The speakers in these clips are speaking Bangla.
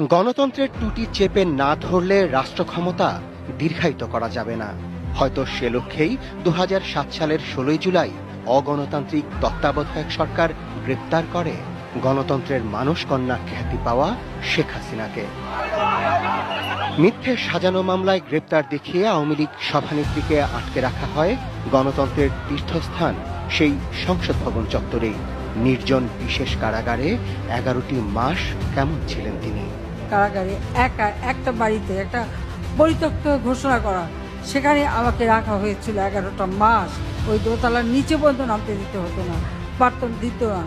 গণতন্ত্রের টুটি চেপে না ধরলে রাষ্ট্র ক্ষমতা দীর্ঘায়িত করা যাবে না। হয়তো সে লক্ষ্যেই ২০০৭ সালের ১৬ জুলাই অগণতান্ত্রিক তত্ত্বাবধায়ক সরকার গ্রেপ্তার করে গণতন্ত্রের মানসকন্যা খ্যাতি পাওয়া শেখ হাসিনাকে। মিথ্যে সাজানো মামলায় গ্রেপ্তার দেখিয়ে আওয়ামী লীগ সভানেত্রীকে আটকে রাখা হয় গণতন্ত্রের তীর্থস্থান সেই সংসদ ভবন চত্বরেই। নির্জন বিশেষ কারাগারে ১১টি মাস কেমন ছিলেন তিনি? কারাগারে একা একটা বাড়িতে একটা পরিত্যক্ত ঘোষণা করা, সেখানে আমাকে রাখা হয়েছিল ১১টা মাস। ওই দোতলার নিচে পর্যন্ত নামতে দিতে হতো না, বার্তন দিত না।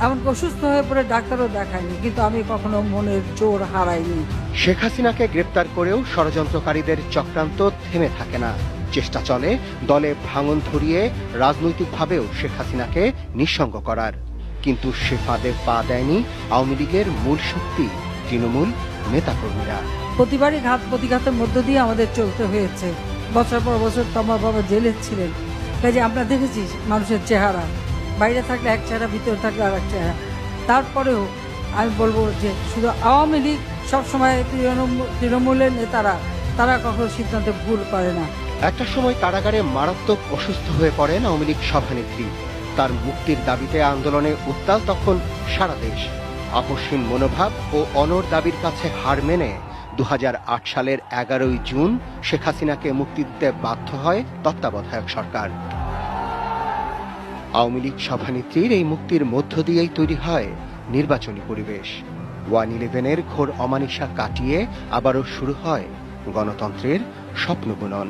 এমনকি অসুস্থ হয়ে পড়ে ডাক্তারও দেখায়নি, কিন্তু আমি কখনো মনের জোর হারাইনি। শেখ হাসিনাকে গ্রেপ্তার করেও ষড়যন্ত্রকারীদের চক্রান্ত থেমে থাকে না। চেষ্টা চলে দলে ভাঙন ধরিয়ে রাজনৈতিকভাবেও শেখ হাসিনাকে নিঃসঙ্গ করার। কিন্তু সে ফাঁদে পা দেয়নি আওয়ামী লীগের মূল শক্তি তৃণমূল নেতাকর্মীরা। প্রতিবারই ঘাত প্রতিঘাতের মধ্য দিয়ে আমাদের চলতে হয়েছে। বছর পর বছর তো আমার বাবা জেলে ছিলেন, কাজে আমরা দেখেছি মানুষের চেহারা, বাইরে থাকলে এক চেহারা, ভিতরে থাকলে আর এক চেহারা। তারপরেও আমি বলবো যে শুধু আওয়ামী লীগ সবসময় তৃণমূলের নেতারা, তারা কখনো সিদ্ধান্তে ভুল করে না। একটা সময় কারাগারে মারাত্মক অসুস্থ হয়ে পড়েন আওয়ামী লীগ সভানেত্রী। তার মুক্তির দাবিতে আন্দোলনে উত্তাল তখন সারা দেশ। আপসহীন মনোভাব ও অনড় দাবির কাছে হার মেনে ২০০৮ সালের ১১ই জুন শেখ হাসিনাকে মুক্তি দিতে বাধ্য হয় তত্ত্বাবধায়ক সরকার। আওয়ামী লীগ সভানেত্রীর এই মুক্তির মধ্য দিয়েই তৈরি হয় নির্বাচনী পরিবেশ। 1/11-এর ঘোর অমানিসা কাটিয়ে আবারও শুরু হয় গণতন্ত্রের স্বপ্ন বুনন।